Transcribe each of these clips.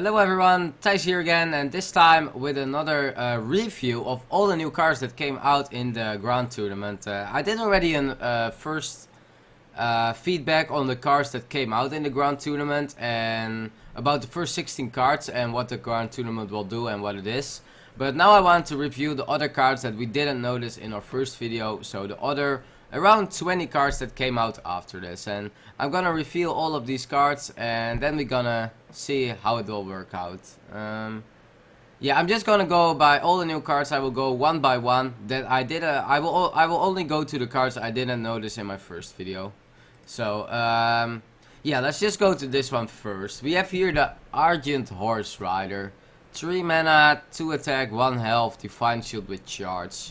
Hello everyone, Thijs here again, and this time with another review of all the new cards that came out in the Grand Tournament. I did already a first feedback on the cards that came out in the Grand Tournament and about the first 16 cards and what the Grand Tournament will do and what it is. But now I want to review the other cards that we didn't notice in our first video, so the other around 20 cards that came out after this, and I'm gonna reveal all of these cards and then we're gonna see how it will work out. Yeah, I'm just gonna go by all the new cards. I will go one by one. That I will only go to the cards I didn't notice in my first video. So yeah, let's just go to this one first. We have here the Argent Horse Rider, 3 mana, 2 attack, 1 health, Divine Shield with charge.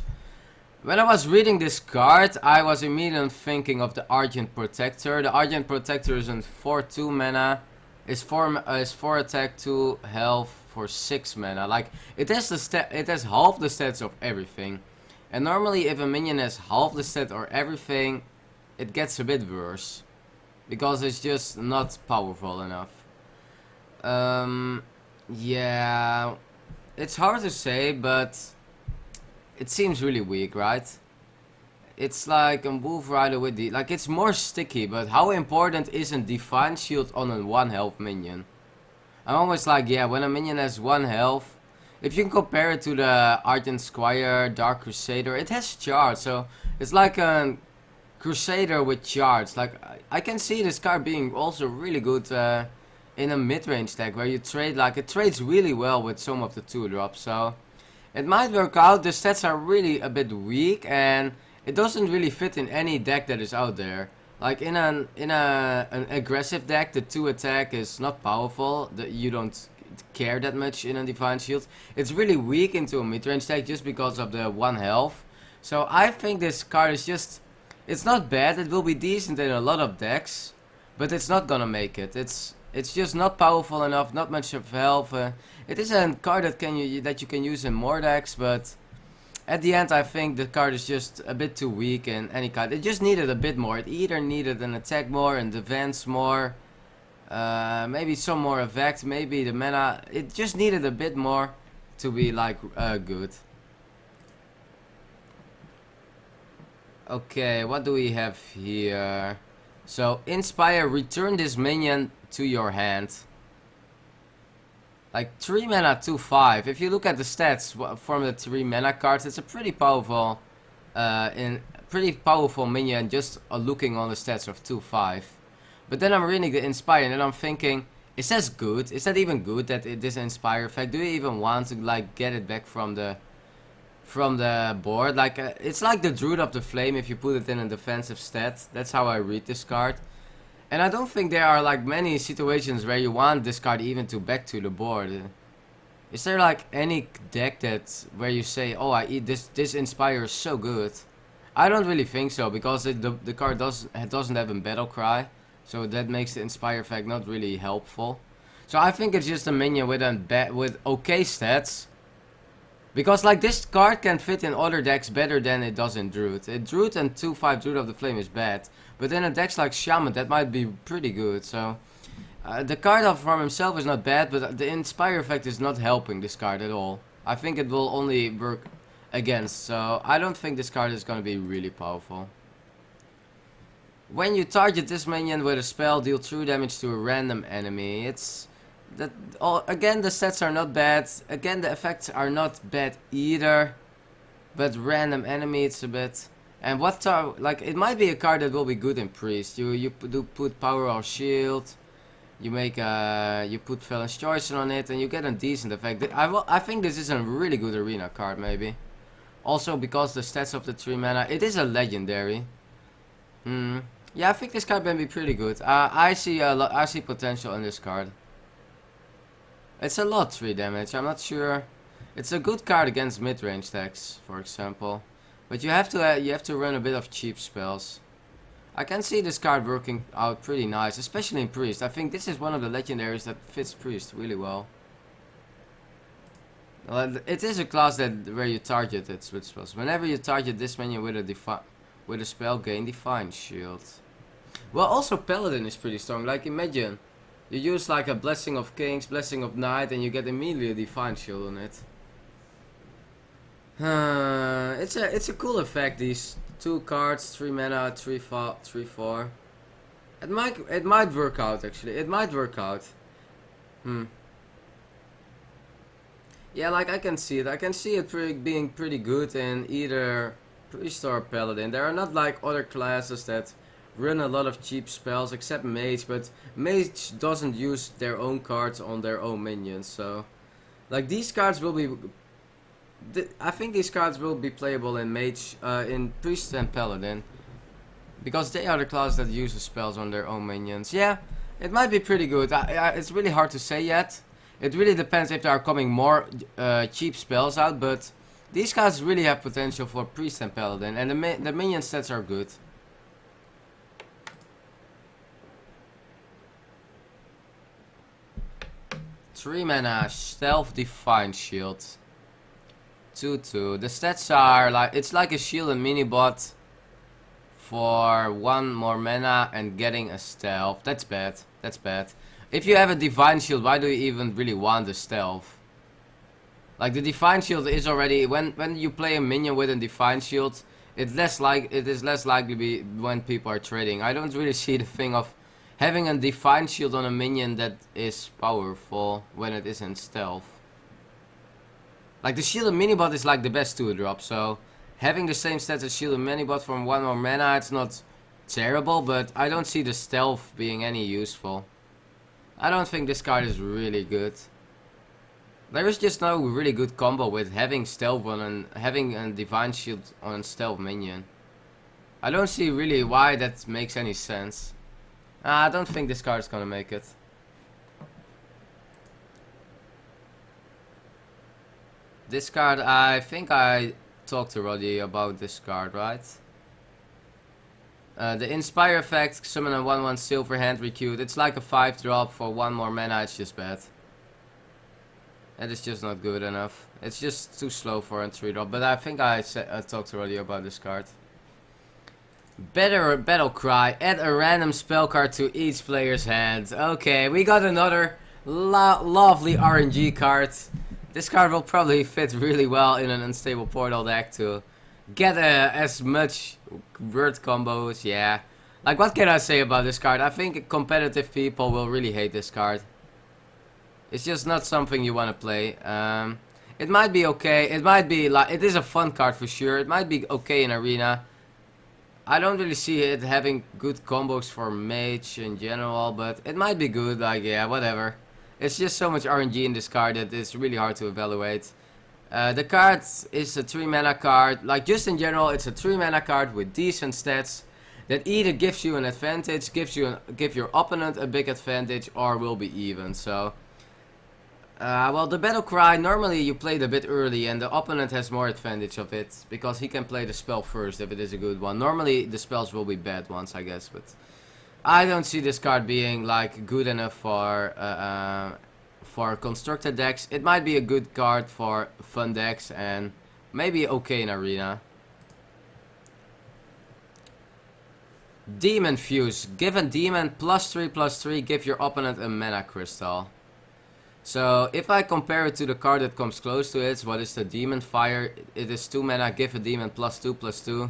When I was reading this card, I was immediately thinking of the Argent Protector. The Argent Protector is in 4/2 mana, is 4 attack, 2 health for 6 mana. Like it has half the stats of everything. And normally, if a minion has half the stat or everything, it gets a bit worse because it's just not powerful enough. Yeah, it's hard to say, but it seems really weak, right? It's like a Wolf Rider with the... Like, it's more sticky, but how important isn't Divine Shield on a 1 health minion? I'm always like, yeah, when a minion has 1 health... If you can compare it to the Argent Squire, Dark Crusader, it has charge, so... It's like a Crusader with charge. Like, I can see this card being also really good in a mid-range deck, where you trade, like, it trades really well with some of the 2-drops, so... It might work out. The stats are really a bit weak and it doesn't really fit in any deck that is out there. Like in an aggressive deck, the 2 attack is not powerful. You don't care that much in a Divine Shield. It's really weak into a mid-range deck just because of the 1 health. So I think this card is just... It's not bad. It will be decent in a lot of decks, but it's not gonna make it. It's just not powerful enough, not much of health. It is a card that you can use in more decks, but at the end I think the card is just a bit too weak in any card. It just needed a bit more. It either needed an attack more and defense more, maybe some more effect, maybe the mana. It just needed a bit more to be like good. Okay, what do we have here? So, Inspire, return this minion to your hand. Like 3 mana, 2/5. If you look at the stats from the 3 mana cards, it's a pretty powerful minion just looking on the stats of 2/5. But then I'm reading the Inspire and then I'm thinking, is that good? Is that even good that this Inspire effect? Do you even want to like get it back from the board? Like it's like the Druid of the Flame if you put it in a defensive stat. That's how I read this card. And I don't think there are like many situations where you want this card even to back to the board. Is there like any deck where you say, oh, this Inspire is so good? I don't really think so, because the card doesn't have a battle cry, so that makes the Inspire effect not really helpful. So I think it's just a minion with okay stats. Because like this card can fit in other decks better than it does in Druid. Druid and 2/5 Druid of the Flame is bad. But in a deck like Shaman that might be pretty good. So the card from himself is not bad, but the Inspire effect is not helping this card at all. I think it will only work against. So I don't think this card is going to be really powerful. When you target this minion with a spell, deal true damage to a random enemy. Again, the stats are not bad. Again, the effects are not bad either. But random enemy, it's a bit. And like it might be a card that will be good in Priest. You do put Power or Shield. You put Felon's Choice on it, and you get a decent effect. I think this is a really good arena card, maybe. Also because the stats of the 3 mana, it is a legendary. Yeah, I think this card may be pretty good. I see potential in this card. It's a lot 3 damage, I'm not sure. It's a good card against mid-range decks, for example. But you have to run a bit of cheap spells. I can see this card working out pretty nice, especially in Priest. I think this is one of the legendaries that fits Priest really well. It is a class where you target it with spells. Whenever you target this minion with a spell, gain Divine Shield. Well, also Paladin is pretty strong. Like imagine You use like a Blessing of Kings, Blessing of Night, and you get immediately a Divine Shield on it. It's a cool effect. These 2 cards, 3 mana, 3/4. It might work out actually. It might work out. Yeah, like I can see it. I can see it being pretty good in either Priest or Paladin. There are not like other classes that run a lot of cheap spells except Mage, but Mage doesn't use their own cards on their own minions. So, like these cards will be. I think these cards will be playable in Mage, in Priest and Paladin, because they are the class that uses spells on their own minions. Yeah, it might be pretty good. It's really hard to say yet. It really depends if there are coming more cheap spells out, but these cards really have potential for Priest and Paladin, and the minion stats are good. Three mana, Stealth Divine Shield. 2/2. The stats are like, it's like a shield and mini bot for 1 more mana and getting a stealth. That's bad. That's bad. If you have a Divine Shield, why do you even really want a stealth? Like the Divine Shield is already, when you play a minion with a Divine Shield, it is less likely to be when people are trading. I don't really see the thing of having a Divine Shield on a minion that is powerful when it isn't stealth. Like the Shield and Minibot is like the best 2-drop, so having the same stats as Shield and Minibot from 1 more mana, it's not terrible, but I don't see the stealth being any useful. I don't think this card is really good. There is just no really good combo with having stealth on and having a Divine Shield on a stealth minion. I don't see really why that makes any sense. I don't think this card is gonna make it. This card, I think I talked to Roddy about this card, right? The Inspire effect, summon a 1/1 silver hand recruit. It's like a 5-drop for 1 more mana, it's just bad. That is just not good enough. It's just too slow for a 3-drop, but I think I talked to Roddy about this card. Battle Cry, add a random spell card to each player's hand. Okay, we got another lovely RNG card. This card will probably fit really well in an Unstable Portal deck to get as much word combos, yeah. Like, what can I say about this card? I think competitive people will really hate this card. It's just not something you want to play. It might be okay. It might be like, it is a fun card for sure. It might be okay in Arena. I don't really see it having good combos for Mage in general, but it might be good, like, yeah, whatever. It's just so much RNG in this card that it's really hard to evaluate. The card is a 3 mana card. Like, just in general, it's a 3 mana card with decent stats that either gives you an advantage, give your opponent a big advantage, or will be even. So, well, the Battle Cry, normally you play it a bit early and the opponent has more advantage of it, because he can play the spell first if it is a good one. Normally the spells will be bad ones, I guess, but I don't see this card being like good enough for constructed decks. It might be a good card for fun decks and maybe okay in Arena. Demon Fuse. Give a demon +3/+3, give your opponent a mana crystal. So if I compare it to the card that comes close to it, what is the Demon Fire? It is 2 mana, give a demon +2/+2.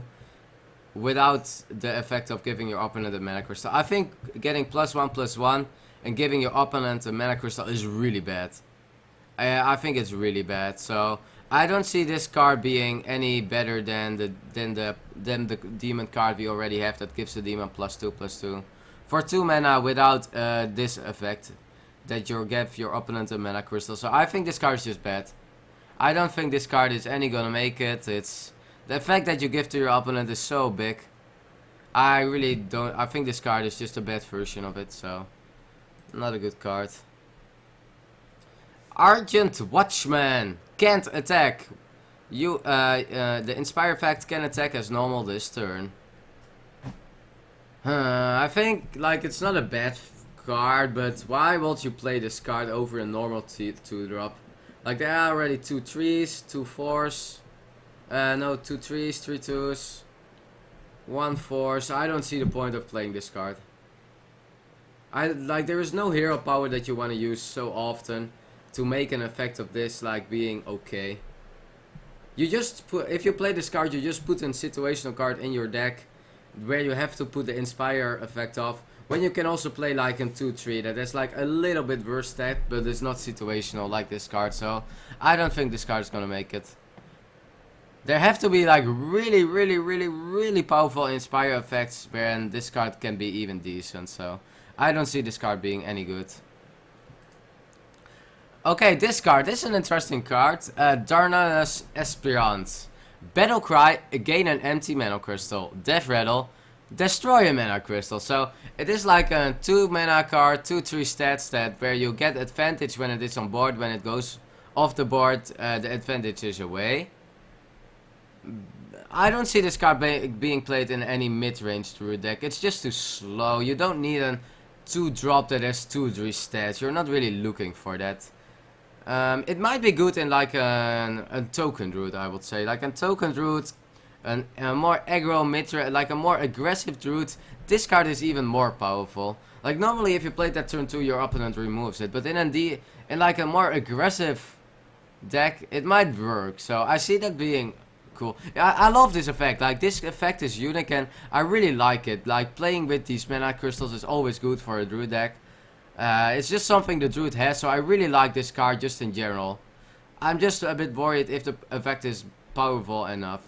Without the effect of giving your opponent a mana crystal. I think getting +1/+1 and giving your opponent a mana crystal is really bad. I think it's really bad. So I don't see this card being any better than the demon card we already have that gives the demon +2/+2 for 2 mana without this effect that you give your opponent a mana crystal. So I think this card is just bad. I don't think this card is any gonna make it. It's the effect that you give to your opponent is so big. I really don't. I think this card is just a bad version of it, so not a good card. Argent Watchman can't attack. The Inspire effect can attack as normal this turn. I think like it's not a bad card, but why would you play this card over a normal 2-drop? Like there are already 2 3s, 2 4s. No, 2 3s, 3 2s, 1 4, so I don't see the point of playing this card. There is no hero power that you want to use so often to make an effect of this like being okay. You just put, if you play this card, you just put a situational card in your deck where you have to put the Inspire effect off. When you can also play like in 2-3 that is like a little bit worse stat, but it's not situational like this card. So I don't think this card is gonna make it. There have to be like really powerful Inspire effects wherein this card can be even decent. So I don't see this card being any good. Okay, this card is an interesting card. Darnana's Aspirant. Battle Cry, gain an empty mana crystal. Death Rattle, destroy a mana crystal. So it is like a 2 mana card, 2-3 stat where you get advantage when it is on board. When it goes off the board, the advantage is away. I don't see this card being played in any mid-range Druid deck. It's just too slow. You don't need a 2-drop that has 2-3 stats. You're not really looking for that. It might be good in like a token Druid, I would say. Like a token Druid, a more aggro mid-range, like a more aggressive Druid. This card is even more powerful. Like normally if you play that turn 2, your opponent removes it. But in like a more aggressive deck, it might work. So I see that being cool. I love this effect. Like this effect is unique and I really like it. Like playing with these mana crystals is always good for a Druid deck. It's just something the Druid has, so I really like this card just in general. I'm just a bit worried if the effect is powerful enough.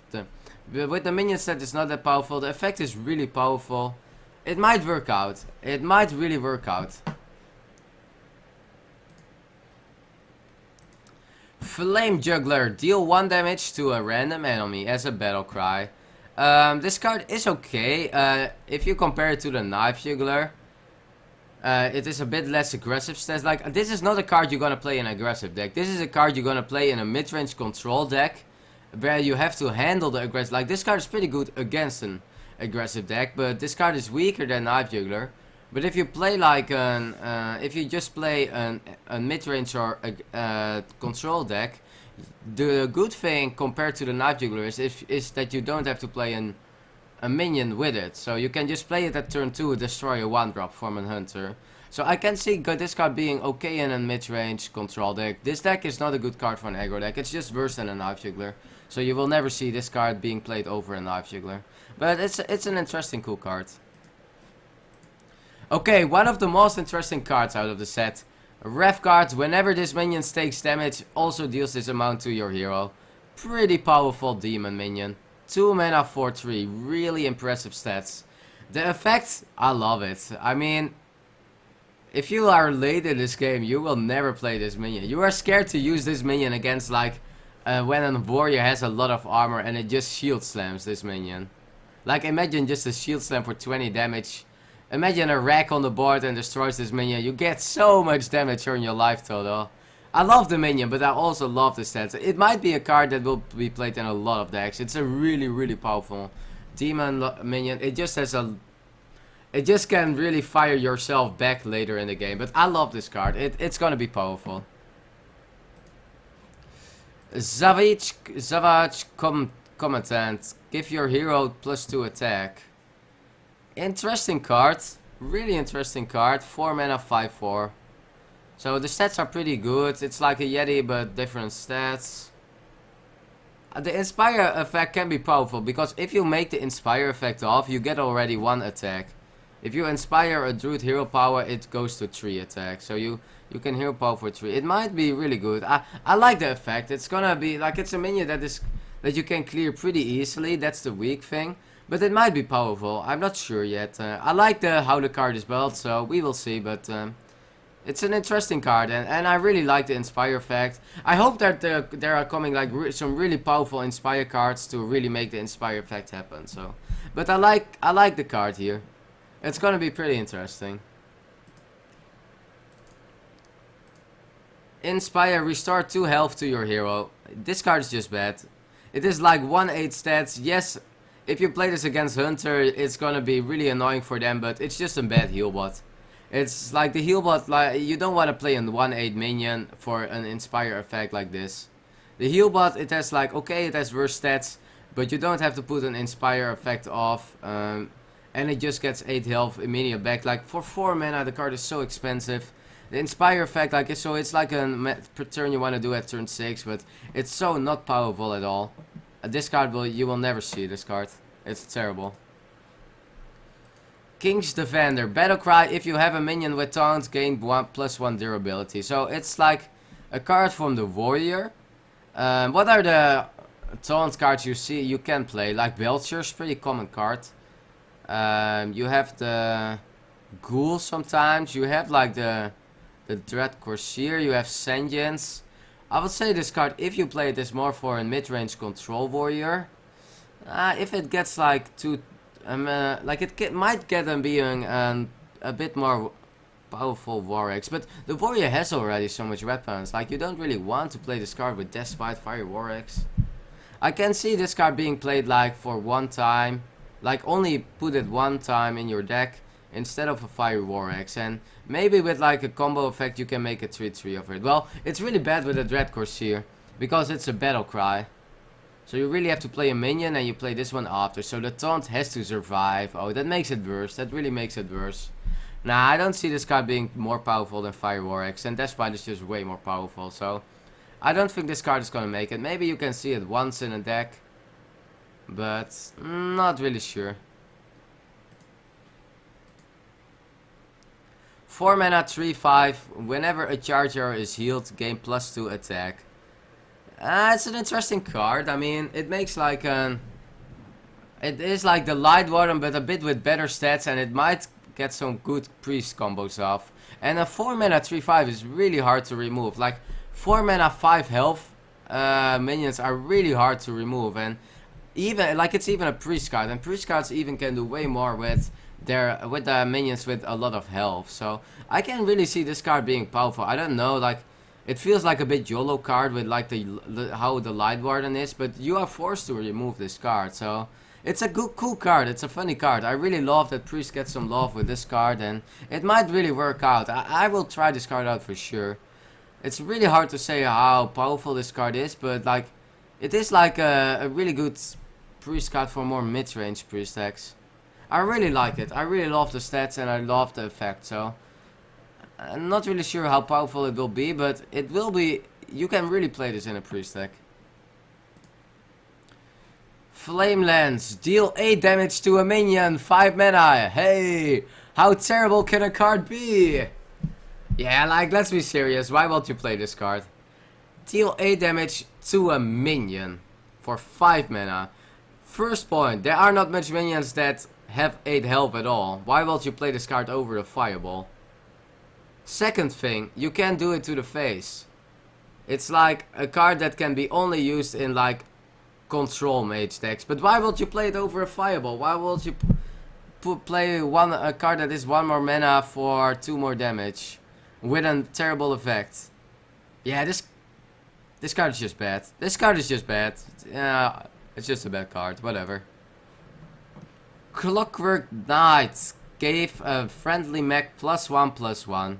With the minion set it's not that powerful, the effect is really powerful. It might work out. It might really work out. Flame Juggler. Deal 1 damage to a random enemy as a battle cry. This card is okay. If you compare it to the Knife Juggler. It is a bit less aggressive stats. Like, this is not a card you're gonna play in an aggressive deck. This is a card you're gonna play in a mid-range control deck, where you have to handle the aggressive. Like, this card is pretty good against an aggressive deck, but this card is weaker than Knife Juggler. But if you play like if you just play a mid-range or a control deck, the good thing compared to the Knife Juggler is that you don't have to play a minion with it, so you can just play it at turn 2, destroy a 1-drop from a hunter. So I can see this card being okay in a mid-range control deck. This deck is not a good card for an aggro deck, it's just worse than a Knife Juggler. So you will never see this card being played over a Knife Juggler. But it's an interesting cool card. Okay, one of the most interesting cards out of the set. Ref card, whenever this minion takes damage, also deals this amount to your hero. Pretty powerful demon minion. 2 mana 4-3, really impressive stats. The effect, I love it. I mean, if you are late in this game, you will never play this minion. You are scared to use this minion against like when a warrior has a lot of armor and it just shield slams this minion. Like imagine just a shield slam for 20 damage. Imagine a rack on the board and destroys this minion. You get so much damage on your life total. I love the minion, but I also love the stats. It might be a card that will be played in a lot of decks. It's a really powerful demon minion. It just has it just can really fire yourself back later in the game. But I love this card. It's gonna be powerful. Savage Combatant. Give your hero +2 attack. Interesting card. Really interesting card. 4 mana 5-4. So the stats are pretty good. It's like a Yeti but different stats. The Inspire effect can be powerful because if you make the Inspire effect off, you get already 1 attack. If you Inspire a Druid hero power, it goes to 3 attack. So you can hero power for 3. It might be really good. I like the effect. It's gonna be like it's a minion that you can clear pretty easily. That's the weak thing. But it might be powerful. I'm not sure yet. I like how the card is built, so we will see. But it's an interesting card, and I really like the Inspire effect. I hope that there are coming like some really powerful Inspire cards to really make the Inspire effect happen. So, but I like the card here. It's gonna be pretty interesting. Inspire, restore 2 health to your hero. This card is just bad. It is like 1-8 stats. Yes, if you play this against Hunter, it's gonna be really annoying for them, but it's just a bad heal bot. It's like the heal bot, like you don't want to play a 1-8 minion for an Inspire effect like this. The heal bot, it has like, okay, it has worse stats, but you don't have to put an Inspire effect off. and it just gets 8 health immediate back. Like for 4 mana the card is so expensive. The Inspire effect, like so it's like a turn you want to do at turn 6, but it's so not powerful at all. This card you will never see this card. It's terrible. King's Defender. Battlecry, if you have a minion with taunt, gain +1 durability. So it's like a card from the Warrior. What are the taunt cards you can play? Like Belcher's pretty common card. You have the Ghoul sometimes. You have like the Dread Corsair. You have Sentience. I would say this card, if you play this more for a mid-range control warrior, if it gets like like it might get them being a bit more powerful Warx, but the warrior has already so much weapons. Like you don't really want to play this card with Despite Fire Warx. I can see this card being played like for one time, like only put it one time in your deck instead of a Fire Warx, and maybe with like a combo effect you can make a 3-3 of it. Well, it's really bad with a Dread Corsair because it's a battle cry. So you really have to play a minion and you play this one after. So the taunt has to survive. Oh, that makes it worse. That really makes it worse. Nah, I don't see this card being more powerful than Fire Warx, and Despite is just way more powerful. So I don't think this card is gonna make it. Maybe you can see it once in a deck, but not really sure. 4 mana 3/5. Whenever a charger is healed, gain +2 attack. It's an interesting card. I mean, it makes like it is like the Light Warden, but a bit with better stats, and it might get some good priest combos off. And a 4 mana 3/5 is really hard to remove. Like 4 mana 5 health minions are really hard to remove, and even like it's even a priest card, and priest cards even can do way more with the minions with a lot of health. So I can really see this card being powerful. I don't know, like it feels like a bit YOLO card with like how the Light Warden is, but you are forced to remove this card. So it's a cool card. It's a funny card. I really love that priest gets some love with this card, and it might really work out. I will try this card out for sure. It's really hard to say how powerful this card is, but like it is like a really good priest card for more mid-range priest decks. I really like it. I really love the stats and I love the effect. So I'm not really sure how powerful it will be, but it will be. You can really play this in a priest deck. Flame Lance. Deal 8 damage to a minion. 5 mana. Hey, how terrible can a card be? Yeah, like let's be serious. Why won't you play this card? Deal 8 damage to a minion for 5 mana. First point, there are not much minions that have 8 health at all. Why won't you play this card over a Fireball? Second thing, you can't do it to the face. It's like a card that can be only used in like control mage decks. But why won't you play it over a Fireball? Why won't you play a card that is 1 more mana for 2 more damage with a terrible effect? Yeah, this card is just bad. This card is just bad. Yeah, it's just a bad card. Whatever. Clockwork Knight gave a friendly mech +1/+1.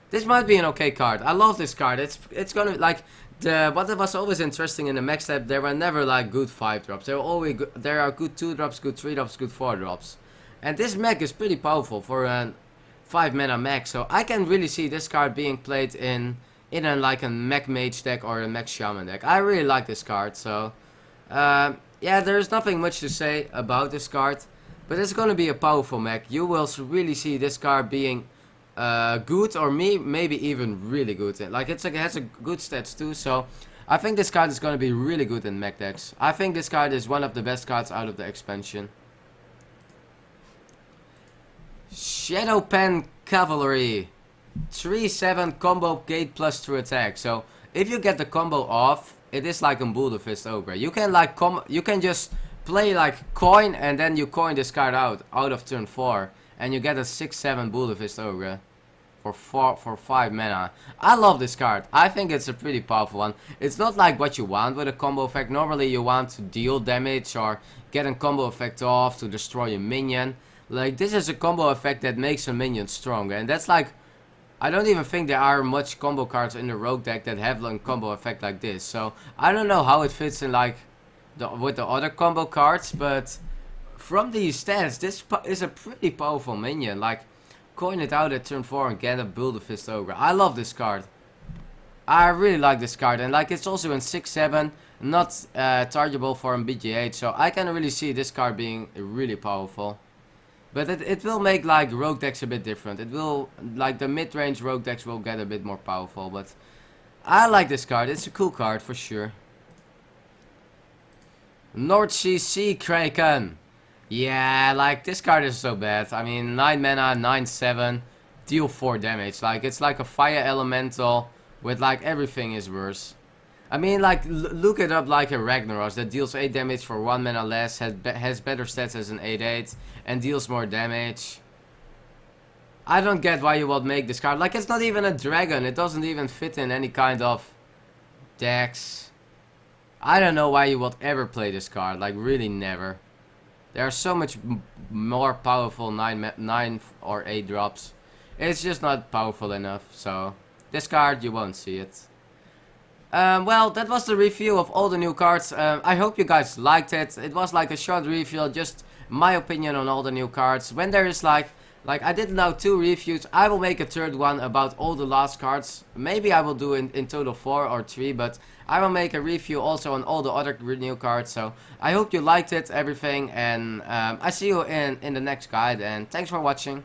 This might be an okay card. I love this card. It's gonna like what was always interesting in the mech set. There were never like good 5-drops. There are good 2-drops, good 3-drops, good 4-drops. And this mech is pretty powerful for a 5 mana mech. So I can really see this card being played in like a mech mage deck or a mech shaman deck. I really like this card. So yeah, there's nothing much to say about this card. But it's gonna be a powerful mech. You will really see this card being good, or maybe even really good. Like it has a good stats too, so I think this card is gonna be really good in mech decks. I think this card is one of the best cards out of the expansion. Shadow Pen Cavalry. 3/7 combo gate +2 attack. So if you get the combo off, it is like a Boulder Fist Ogre. You can like you can just play like coin, and then you coin this card out of turn 4, and you get a 6/7 Boulder Fist Ogre for 5 mana. I love this card. I think it's a pretty powerful one. It's not like what you want with a combo effect. Normally you want to deal damage or get a combo effect off to destroy a minion. Like this is a combo effect that makes a minion stronger, and that's like, I don't even think there are much combo cards in the rogue deck that have a combo effect like this. So I don't know how it fits in like with the other combo cards, but from these stats, this is a pretty powerful minion. Like, coin it out at turn 4 and get a Build a Fist Ogre. I love this card. I really like this card, and like it's also in 6-7, not targetable for BGH, so I can really see this card being really powerful. But it will make like rogue decks a bit different. It will, like the mid-range rogue decks will get a bit more powerful, but I like this card. It's a cool card for sure. North Sea Kraken. Yeah, like this card is so bad. I mean, 9 mana, 9/7, deal 4 damage. Like it's like a fire elemental with like everything is worse. I mean, like look it up like a Ragnaros that deals 8 damage for 1 mana less, has better stats as an 8/8, and deals more damage. I don't get why you would make this card. Like it's not even a dragon. It doesn't even fit in any kind of decks. I don't know why you would ever play this card. Like really never. There are so much more powerful 9 or 8 drops. It's just not powerful enough. So this card you won't see it. Well, that was the review of all the new cards. I hope you guys liked it. It was like a short review, just my opinion on all the new cards. When there is like I did now 2 reviews, I will make a third one about all the last cards. Maybe I will do in total 4 or 3, but I will make a review also on all the other new cards. So I hope you liked it, everything, and I see you in the next guide, and thanks for watching.